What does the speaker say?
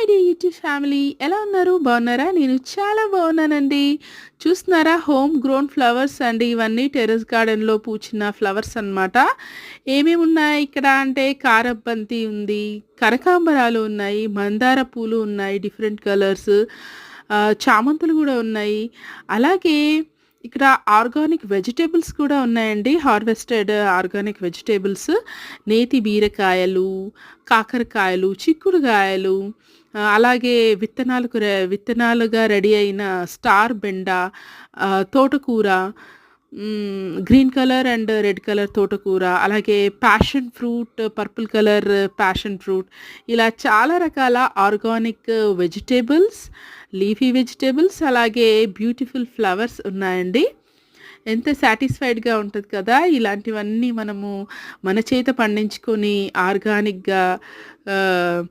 Dear YouTube family ఎలా ఉన్నారు? బాగున్నారా? నేను చాలా బాగున్నానండి. చూస్తున్నారా హోమ్ గ్రోన్ ఫ్లవర్స్ అండి. ఇవన్నీ టెర్రస్ గార్డెన్‌లో పూచిన ఫ్లవర్స్ అన్నమాట. ఏమేమి ఉన్నాయి ఇక్కడ అంటే కారబంతి ఉంది, కనకాంబరాలు ఉన్నాయి, మందార పూలు ఉన్నాయి డిఫరెంట్ కలర్స్. చామంతులు కూడా ఉన్నాయి. అలాగే ఇక్కడ ఆర్గానిక్ వెజిటబుల్స్ కూడా ఉన్నాయండి. హార్వెస్టెడ్ ఆర్గానిక్ వెజిటబుల్స్, నేతి బీరకాయలు, కాకరకాయలు, చిక్కుడుగాయలు, అలాగే విత్తనాలుగా రెడీ అయిన స్టార్ బెండ, తోటకూర, green colour and red colour తోటకూర, అలాగే passion fruit, purple colour passion fruit, ఇలా చాలా రకాల ఆర్గానిక్ వెజిటబుల్స్, లీఫీ వెజిటబుల్స్, అలాగే బ్యూటిఫుల్ ఫ్లవర్స్ ఉన్నాయండి. ఎంత సాటిస్ఫైడ్‌గా ఉంటది కదా! ఇలాంటివన్నీ మనము మన చేత పండించుకొని ఆర్గానిక్‌గా ఆహ్,